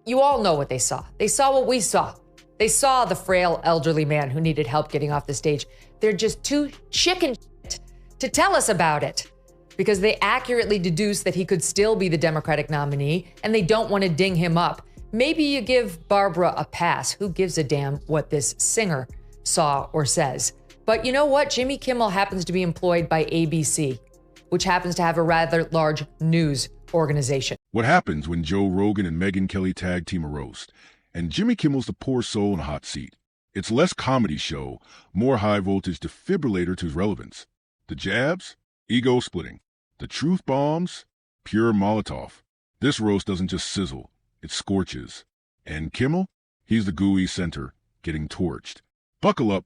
You all know what they saw. They saw what we saw. They saw the frail elderly man who needed help getting off the stage. They're just too chicken shit to tell us about it because they accurately deduce that he could still be the Democratic nominee and they don't want to ding him up. Maybe you give Barbara a pass. Who gives a damn what this singer saw or says? But you know what? Jimmy Kimmel happens to be employed by ABC, which happens to have a rather large news organization. What happens when Joe Rogan and Megyn Kelly tag team a roast, and Jimmy Kimmel's the poor soul in a hot seat? It's less comedy show, more high-voltage defibrillator to his relevance. The jabs? Ego splitting. The truth bombs? Pure Molotov. This roast doesn't just sizzle, it scorches. And Kimmel? He's the gooey center, getting torched. Buckle up,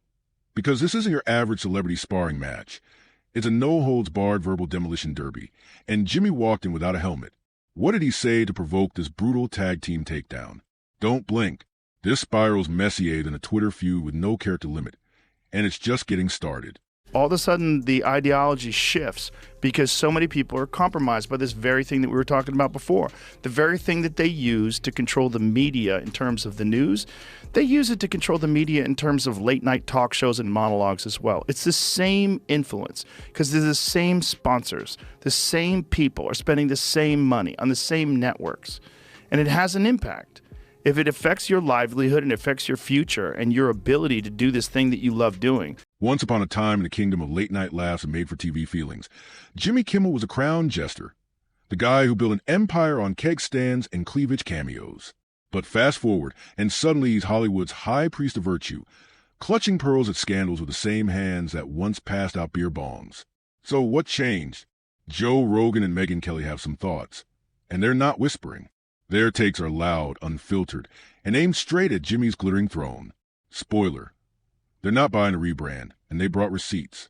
because this isn't your average celebrity sparring match. It's a no-holds-barred verbal demolition derby, and Jimmy walked in without a helmet. What did he say to provoke this brutal tag team takedown? Don't blink. This spiral's messier than a Twitter feud with no character limit, and it's just getting started. All of a sudden, the ideology shifts because so many people are compromised by this very thing that we were talking about before. The very thing that they use to control the media in terms of the news, they use it to control the media in terms of late-night talk shows and monologues as well. It's the same influence because they're the same sponsors. The same people are spending the same money on the same networks, and it has an impact. If it affects your livelihood and affects your future and your ability to do this thing that you love doing. Once upon a time in the kingdom of late-night laughs and made-for-TV feelings, Jimmy Kimmel was a crown jester, the guy who built an empire on keg stands and cleavage cameos. But fast forward, and suddenly he's Hollywood's high priest of virtue, clutching pearls at scandals with the same hands that once passed out beer bongs. So what changed? Joe Rogan and Megyn Kelly have some thoughts, and they're not whispering. Their takes are loud, unfiltered, and aimed straight at Jimmy's glittering throne. Spoiler, they're not buying a rebrand, and they brought receipts.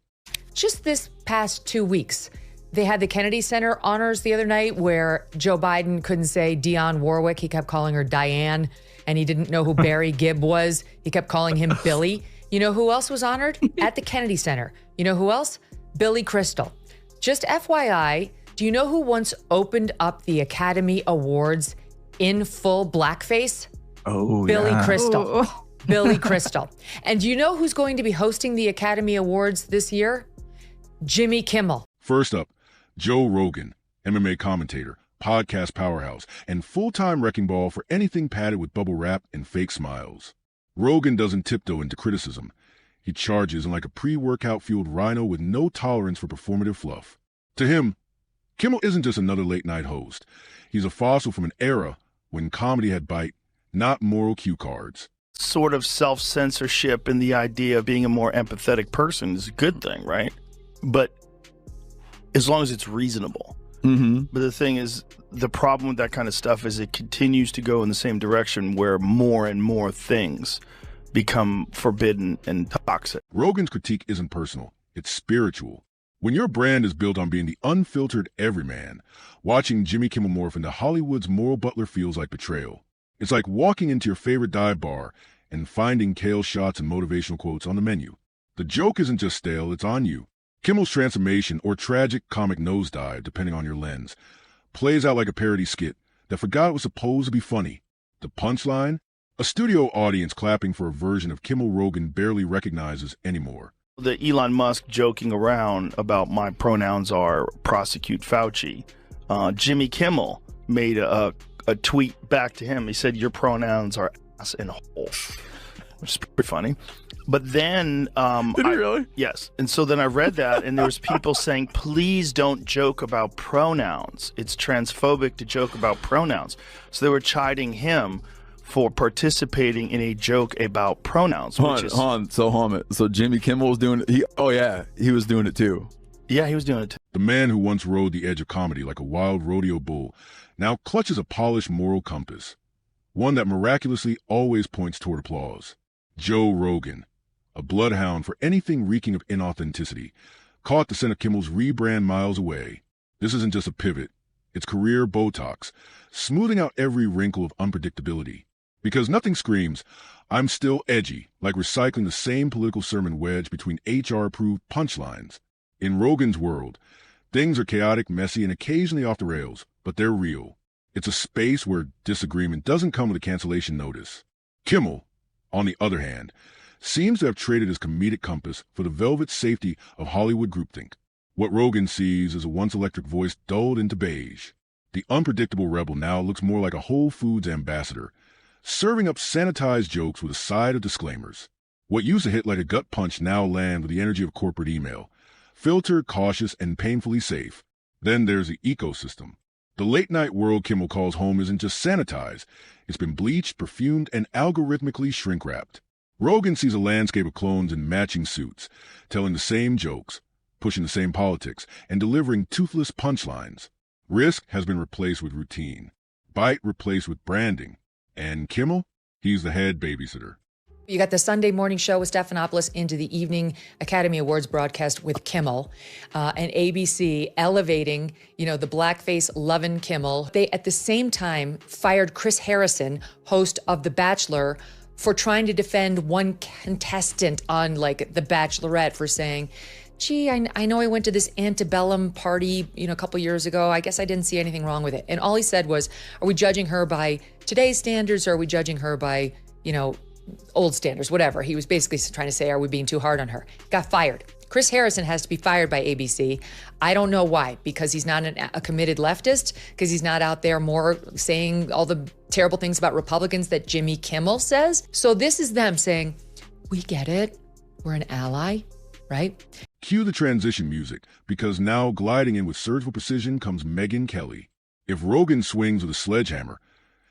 Just this past 2 weeks, they had the Kennedy Center honors the other night where Joe Biden couldn't say Dionne Warwick. He kept calling her Diane, and he didn't know who Barry Gibb was. He kept calling him Billy. You know who else was honored? At the Kennedy Center. You know who else? Billy Crystal. Just FYI, do you know who once opened up the Academy Awards in full blackface? Oh, Billy yeah. Crystal. Oh. Billy Crystal. And do you know who's going to be hosting the Academy Awards this year? Jimmy Kimmel. First up, Joe Rogan, MMA commentator, podcast powerhouse, and full-time wrecking ball for anything padded with bubble wrap and fake smiles. Rogan doesn't tiptoe into criticism. He charges in like a pre-workout fueled rhino with no tolerance for performative fluff. To him, Kimmel isn't just another late-night host. He's a fossil from an era when comedy had bite, not moral cue cards. Sort of self-censorship and the idea of being a more empathetic person is a good thing, right? But as long as it's reasonable. Mm-hmm. But the thing is, the problem with that kind of stuff is it continues to go in the same direction where more and more things become forbidden and toxic. Rogan's critique isn't personal. It's spiritual. When your brand is built on being the unfiltered everyman, watching Jimmy Kimmel morph into Hollywood's moral butler feels like betrayal. It's like walking into your favorite dive bar and finding kale shots and motivational quotes on the menu. The joke isn't just stale, it's on you. Kimmel's transformation, or tragic comic nosedive, depending on your lens, plays out like a parody skit that forgot it was supposed to be funny. The punchline? A studio audience clapping for a version of Kimmel Rogan barely recognizes anymore. The Elon Musk joking around about my pronouns are prosecute Fauci. Jimmy Kimmel made a tweet back to him. He said, your pronouns are ass and hole, which is pretty funny. But then... Did he really? Yes. And so then I read that, and there was people saying, please don't joke about pronouns. It's transphobic to joke about pronouns. So they were chiding him for participating in a joke about pronouns. So Jimmy Kimmel was doing it. He was doing it too. Yeah, he was doing it too. The man who once rode the edge of comedy like a wild rodeo bull now clutches a polished moral compass, one that miraculously always points toward applause. Joe Rogan, a bloodhound for anything reeking of inauthenticity, caught the scent of Kimmel's rebrand miles away. This isn't just a pivot. It's career Botox, smoothing out every wrinkle of unpredictability. Because nothing screams, I'm still edgy, like recycling the same political sermon wedged between HR-approved punchlines. In Rogan's world, things are chaotic, messy, and occasionally off the rails, but they're real. It's a space where disagreement doesn't come with a cancellation notice. Kimmel, on the other hand, seems to have traded his comedic compass for the velvet safety of Hollywood groupthink. What Rogan sees is a once electric voice dulled into beige. The unpredictable rebel now looks more like a Whole Foods ambassador, serving up sanitized jokes with a side of disclaimers. What used to hit like a gut punch now land with the energy of corporate email. Filtered, cautious, and painfully safe. Then there's the ecosystem. The late-night world Kimmel calls home isn't just sanitized. It's been bleached, perfumed, and algorithmically shrink-wrapped. Rogan sees a landscape of clones in matching suits, telling the same jokes, pushing the same politics, and delivering toothless punchlines. Risk has been replaced with routine. Bite replaced with branding. And Kimmel? He's the head babysitter. You got the Sunday morning show with Stephanopoulos into the evening Academy Awards broadcast with Kimmel, and ABC elevating, the blackface lovin' Kimmel. They, at the same time, fired Chris Harrison, host of The Bachelor, for trying to defend one contestant on, The Bachelorette for saying, gee, I know I went to this antebellum party, a couple years ago. I guess I didn't see anything wrong with it. And all he said was, are we judging her by today's standards, or are we judging her by, old standards, whatever. He was basically trying to say, are we being too hard on her? Got fired. Chris Harrison has to be fired by ABC. I don't know why, because he's not a committed leftist, because he's not out there more saying all the terrible things about Republicans that Jimmy Kimmel says. So this is them saying, we get it. We're an ally, right? Cue the transition music, because now gliding in with surgical precision comes Megyn Kelly. If Rogan swings with a sledgehammer,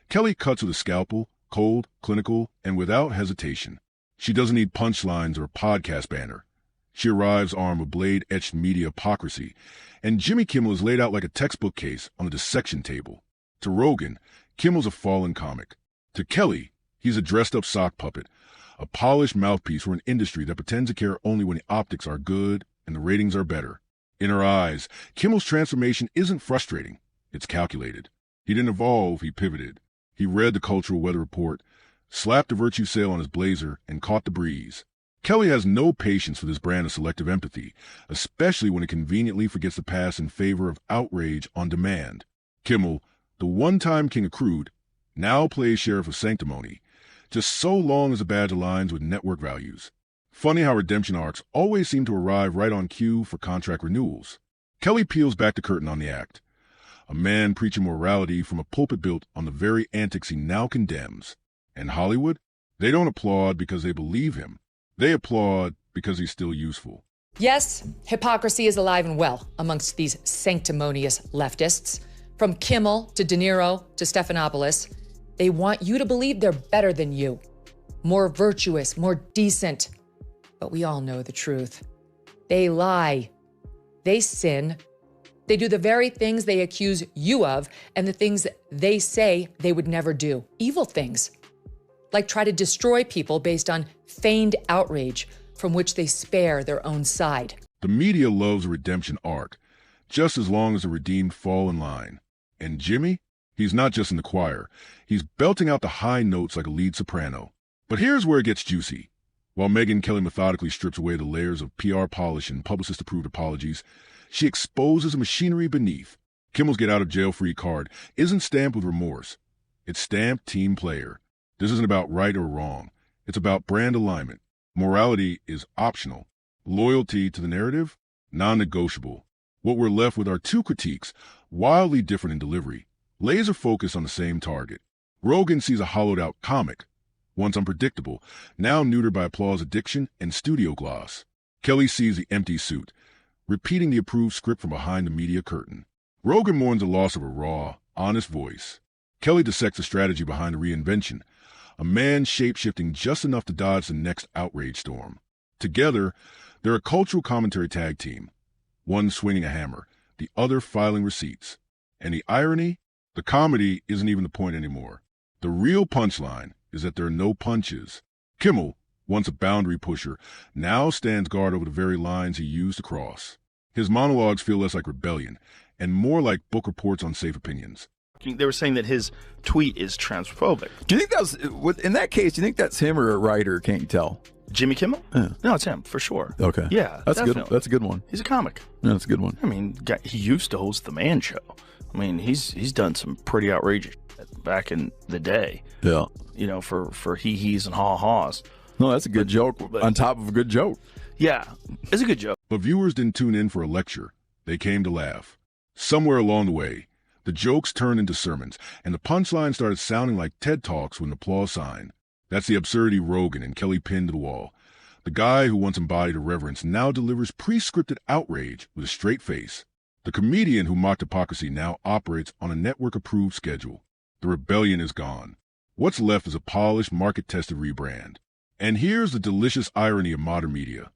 Kelly cuts with a scalpel, cold, clinical, and without hesitation. She doesn't need punchlines or a podcast banner. She arrives armed with blade-etched media hypocrisy, and Jimmy Kimmel is laid out like a textbook case on a dissection table. To Rogan, Kimmel's a fallen comic. To Kelly, he's a dressed-up sock puppet, a polished mouthpiece for an industry that pretends to care only when the optics are good and the ratings are better. In her eyes, Kimmel's transformation isn't frustrating. It's calculated. He didn't evolve, he pivoted. He read the cultural weather report, slapped a virtue sail on his blazer, and caught the breeze. Kelly has no patience for this brand of selective empathy, especially when it conveniently forgets to pass in favor of outrage on demand. Kimmel, the one-time king of crude, now plays sheriff of sanctimony, just so long as the badge aligns with network values. Funny how redemption arcs always seem to arrive right on cue for contract renewals. Kelly peels back the curtain on the act. A man preaching morality from a pulpit built on the very antics he now condemns. And Hollywood? They don't applaud because they believe him. They applaud because he's still useful. Yes, hypocrisy is alive and well amongst these sanctimonious leftists. From Kimmel to De Niro to Stephanopoulos, they want you to believe they're better than you, more virtuous, more decent. But we all know the truth. They lie. They sin. They do the very things they accuse you of and the things they say they would never do. Evil things. Like try to destroy people based on feigned outrage from which they spare their own side. The media loves a redemption arc, just as long as the redeemed fall in line. And Jimmy? He's not just in the choir. He's belting out the high notes like a lead soprano. But here's where it gets juicy. While Megyn Kelly methodically strips away the layers of PR polish and publicist-approved apologies, she exposes the machinery beneath. Kimmel's get-out-of-jail-free card isn't stamped with remorse. It's stamped team player. This isn't about right or wrong. It's about brand alignment. Morality is optional. Loyalty to the narrative, non-negotiable. What we're left with are two critiques, wildly different in delivery, laser focused on the same target. Rogan sees a hollowed-out comic, once unpredictable, now neutered by applause addiction and studio gloss. Kelly sees the empty suit, repeating the approved script from behind the media curtain. Rogan mourns the loss of a raw, honest voice. Kelly dissects the strategy behind the reinvention, a man shape-shifting just enough to dodge the next outrage storm. Together, they're a cultural commentary tag team, one swinging a hammer, the other filing receipts. And the irony? The comedy isn't even the point anymore. The real punchline is that there are no punches. Kimmel, once a boundary pusher, now stands guard over the very lines he used to cross. His monologues feel less like rebellion and more like book reports on safe opinions. They were saying that his tweet is transphobic. Do you think that was, in that case, do you think that's him or a writer? Can't you tell? Jimmy Kimmel? Yeah. No, it's him, for sure. Okay. Yeah, that's definitely. good. That's a good one. He's a comic. Yeah, that's a good one. I mean, he used to host The Man Show. I mean, he's done some pretty outrageous shit back in the day. Yeah. You know, for he-he's and ha-ha's. No, that's a good joke on top of a good joke. Yeah, it's a good joke. But viewers didn't tune in for a lecture. They came to laugh. Somewhere along the way, the jokes turned into sermons, and the punchline started sounding like TED Talks with an applause sign. That's the absurdity Rogan and Kelly pinned to the wall. The guy who once embodied irreverence now delivers pre-scripted outrage with a straight face. The comedian who mocked hypocrisy now operates on a network-approved schedule. The rebellion is gone. What's left is a polished, market-tested rebrand. And here's the delicious irony of modern media.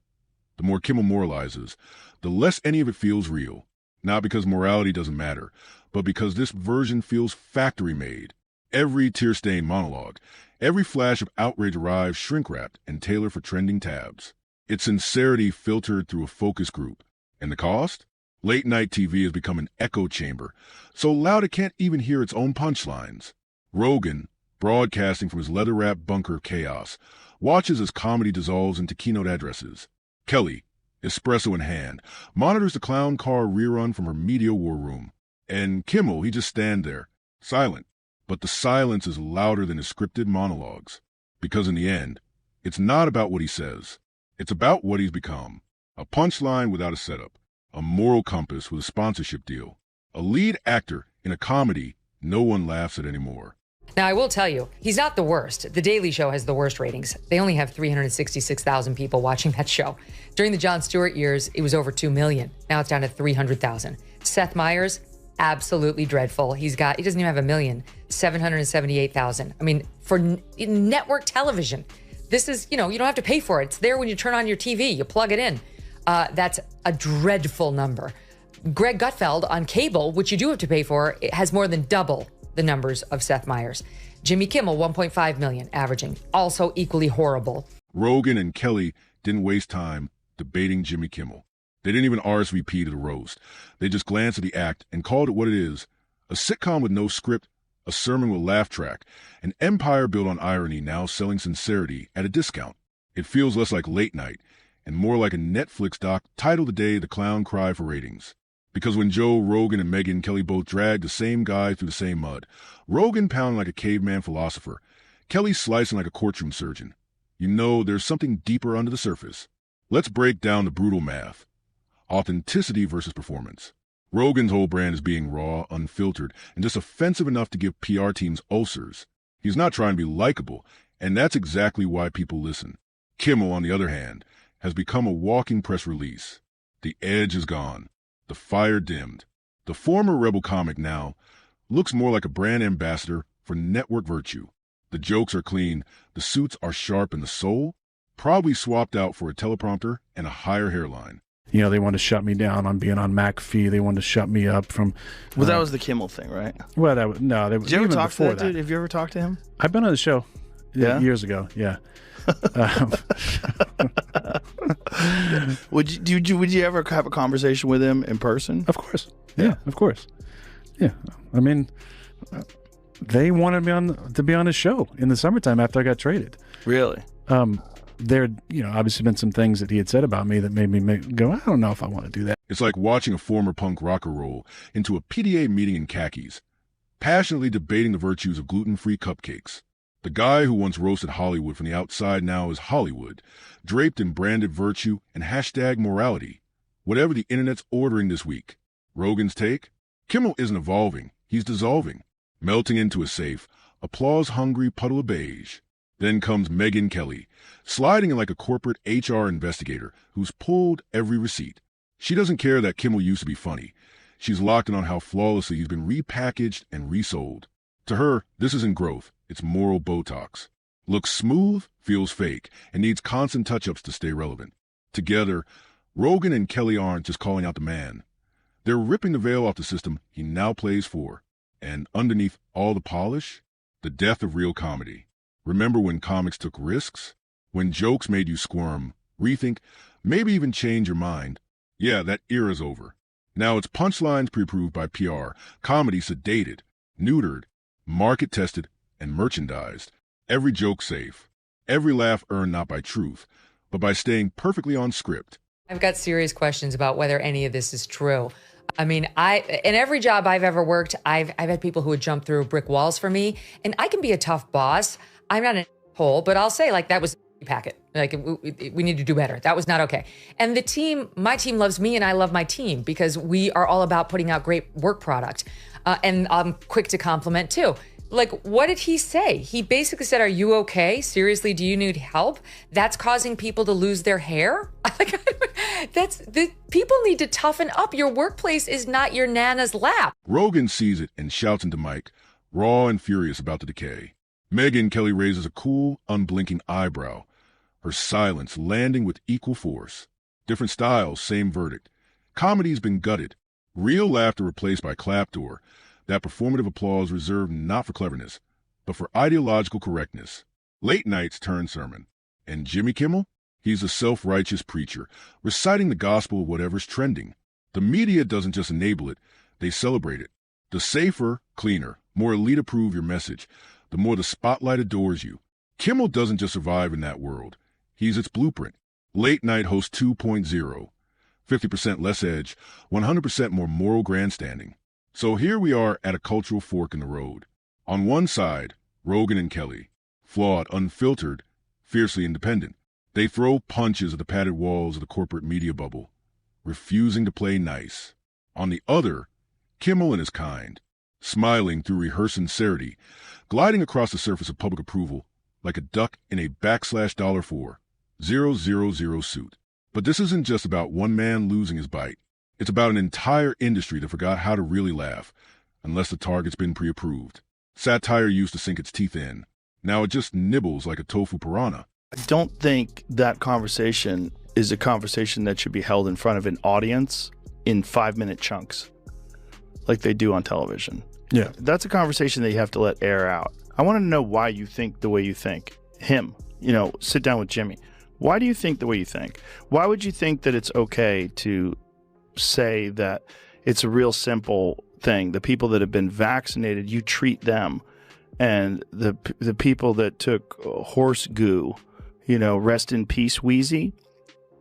The more Kimmel moralizes, the less any of it feels real. Not because morality doesn't matter, but because this version feels factory-made. Every tear-stained monologue, every flash of outrage arrives shrink-wrapped and tailored for trending tabs. Its sincerity filtered through a focus group. And the cost? Late-night TV has become an echo chamber, so loud it can't even hear its own punchlines. Rogan, broadcasting from his leather-wrapped bunker of chaos, watches as comedy dissolves into keynote addresses. Kelly, espresso in hand, monitors the clown car rerun from her media war room. And Kimmel, he just stands there, silent. But the silence is louder than his scripted monologues. Because in the end, it's not about what he says. It's about what he's become. A punchline without a setup. A moral compass with a sponsorship deal. A lead actor in a comedy no one laughs at anymore. Now, I will tell you, he's not the worst. The Daily Show has the worst ratings. They only have 366,000 people watching that show. During the Jon Stewart years, it was over 2 million. Now it's down to 300,000. Seth Meyers, absolutely dreadful. He doesn't even have 1 million, 778,000. I mean, for network television, this is, you don't have to pay for it. It's there when you turn on your TV. You plug it in. That's a dreadful number. Greg Gutfeld on cable, which you do have to pay for, it has more than double the numbers of Seth Meyers. Jimmy Kimmel, 1.5 million averaging, also equally horrible. Rogan and Kelly didn't waste time debating Jimmy Kimmel. They didn't even RSVP to the roast. They just glanced at the act and called it what it is: a sitcom with no script, a sermon with laugh track, an empire built on irony now selling sincerity at a discount. It feels less like late night and more like a Netflix doc titled The Day the Clown Cried for Ratings. Because when Joe Rogan and Megyn Kelly both dragged the same guy through the same mud, Rogan pounding like a caveman philosopher, Kelly slicing like a courtroom surgeon, there's something deeper under the surface. Let's break down the brutal math. Authenticity versus performance. Rogan's whole brand is being raw, unfiltered, and just offensive enough to give PR teams ulcers. He's not trying to be likable, and that's exactly why people listen. Kimmel, on the other hand, has become a walking press release. The edge is gone. The fire dimmed. The former rebel comic now looks more like a brand ambassador for network virtue. The jokes are clean, the suits are sharp, and the soul probably swapped out for a teleprompter and a higher hairline. They wanted to shut me down on being on McAfee. They wanted to shut me up from... Well, that was the Kimmel thing, right? Well, that was... No, did you ever talk to that dude? Have you ever talked to him? I've been on the show years ago, yeah. Would you ever have a conversation with him in person? Of course. Yeah, of course. Yeah. I mean, they wanted me to be on the show in the summertime after I got traded. Really? There obviously been some things that he had said about me that made me go, I don't know if I want to do that. It's like watching a former punk rocker roll into a PDA meeting in khakis, passionately debating the virtues of gluten-free cupcakes. The guy who once roasted Hollywood from the outside now is Hollywood, draped in branded virtue and hashtag morality. Whatever the internet's ordering this week. Rogan's take? Kimmel isn't evolving, he's dissolving, melting into a safe, applause-hungry puddle of beige. Then comes Megyn Kelly, sliding in like a corporate HR investigator who's pulled every receipt. She doesn't care that Kimmel used to be funny. She's locked in on how flawlessly he's been repackaged and resold. To her, this isn't growth, it's moral Botox. Looks smooth, feels fake, and needs constant touch-ups to stay relevant. Together, Rogan and Kelly aren't just calling out the man. They're ripping the veil off the system he now plays for. And underneath all the polish, the death of real comedy. Remember when comics took risks? When jokes made you squirm, rethink, maybe even change your mind? Yeah, that era's over. Now it's punchlines pre-approved by PR, comedy sedated, neutered, market-tested, and merchandised. Every joke safe. Every laugh earned not by truth, but by staying perfectly on script. I've got serious questions about whether any of this is true. I mean, in every job I've ever worked, I've had people who would jump through brick walls for me, and I can be a tough boss. I'm not an asshole, but I'll say, like, that was a packet. Like, we need to do better. That was not okay. And the team, my team loves me, and I love my team because we are all about putting out great work product. And I'm quick to compliment too. Like, what did he say? He basically said, "Are you okay? Seriously, do you need help?" That's causing people to lose their hair. People need to toughen up. Your workplace is not your nana's lap. Rogan sees it and shouts into Mike, raw and furious about the decay. Megyn Kelly raises a cool, unblinking eyebrow, her silence landing with equal force. Different styles, same verdict. Comedy's been gutted. Real laughter replaced by clapdoor. That performative applause reserved not for cleverness, but for ideological correctness. Late nights turn sermon. And Jimmy Kimmel? He's a self-righteous preacher, reciting the gospel of whatever's trending. The media doesn't just enable it, they celebrate it. The safer, cleaner, more elite-approved your message, the more the spotlight adores you. Kimmel doesn't just survive in that world. He's its blueprint. Late Night Host 2.0. 50% less edge, 100% more moral grandstanding. So here we are at a cultural fork in the road. On one side, Rogan and Kelly, flawed, unfiltered, fiercely independent. They throw punches at the padded walls of the corporate media bubble, refusing to play nice. On the other, Kimmel and his kind, smiling through rehearsed sincerity, gliding across the surface of public approval like a duck in a $4,000 suit. But this isn't just about one man losing his bite. It's about an entire industry that forgot how to really laugh, unless the target's been pre-approved. Satire used to sink its teeth in. Now it just nibbles like a tofu piranha. I don't think that conversation is a conversation that should be held in front of an audience in 5-minute chunks, like they do on television. Yeah. That's a conversation that you have to let air out. I want to know why you think the way you think. Sit down with Jimmy. Why do you think the way you think? Why would you think that it's okay to say that it's a real simple thing? The people that have been vaccinated, you treat them, and the people that took horse goo, rest in peace, Wheezy.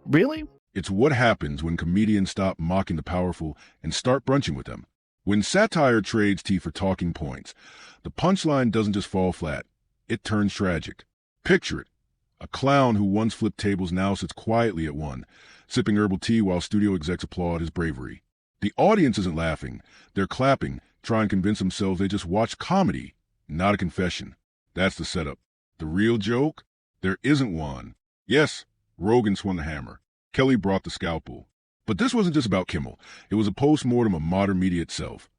Really? It's what happens when comedians stop mocking the powerful and start brunching with them. When satire trades teeth for talking points, the punchline doesn't just fall flat, it turns tragic. Picture it. A clown who once flipped tables now sits quietly at one, sipping herbal tea while studio execs applaud his bravery. The audience isn't laughing. They're clapping, trying to convince themselves they just watched comedy, not a confession. That's the setup. The real joke? There isn't one. Yes, Rogan swung the hammer. Kelly brought the scalpel. But this wasn't just about Kimmel. It was a post-mortem of modern media itself.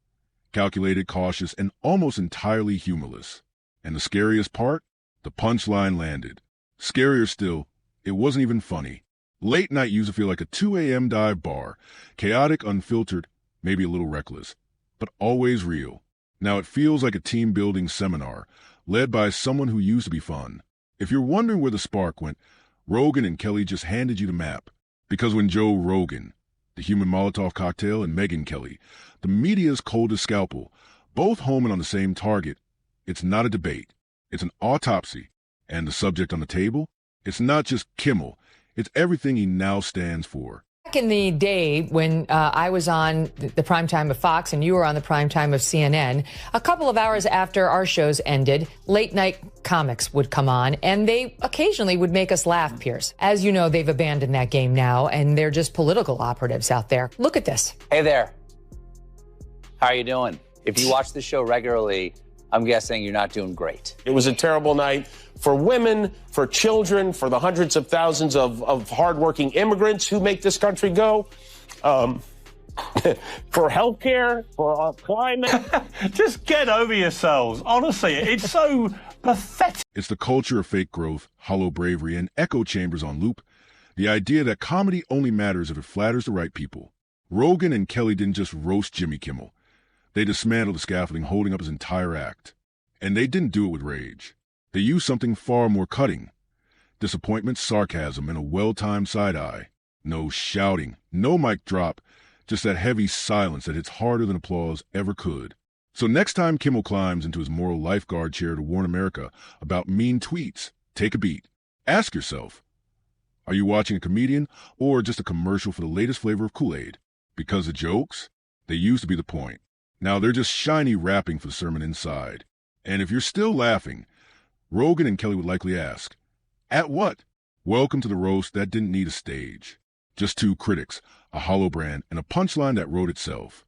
Calculated, cautious, and almost entirely humorless. And the scariest part? The punchline landed. Scarier still, it wasn't even funny. Late night used to feel like a 2 a.m. dive bar. Chaotic, unfiltered, maybe a little reckless, but always real. Now it feels like a team-building seminar, led by someone who used to be fun. If you're wondering where the spark went, Rogan and Kelly just handed you the map. Because when Joe Rogan, the human Molotov cocktail, and Megyn Kelly, the media's coldest scalpel, both homing on the same target, it's not a debate. It's an autopsy. And the subject on the table? It's not just Kimmel. It's everything he now stands for. Back in the day when I was on the prime time of Fox and you were on the prime time of CNN, a couple of hours after our shows ended, late night comics would come on and they occasionally would make us laugh, Piers. As you know, they've abandoned that game now and they're just political operatives out there. Look at this. Hey there. How are you doing? If you watch the show regularly, I'm guessing you're not doing great. It was a terrible night for women, for children, for the hundreds of thousands of hardworking immigrants who make this country go, for healthcare, for our climate. Just get over yourselves. Honestly, it's so pathetic. It's the culture of fake growth, hollow bravery, and echo chambers on loop. The idea that comedy only matters if it flatters the right people. Rogan and Kelly didn't just roast Jimmy Kimmel. They dismantled the scaffolding holding up his entire act. And they didn't do it with rage. They used something far more cutting. Disappointment, sarcasm, and a well-timed side-eye. No shouting, no mic drop, just that heavy silence that hits harder than applause ever could. So next time Kimmel climbs into his moral lifeguard chair to warn America about mean tweets, take a beat. Ask yourself, are you watching a comedian or just a commercial for the latest flavor of Kool-Aid? Because the jokes? They used to be the point. Now they're just shiny wrapping for the sermon inside. And if you're still laughing, Rogan and Kelly would likely ask, at what? Welcome to the roast that didn't need a stage. Just two critics, a hollow brand, and a punchline that wrote itself.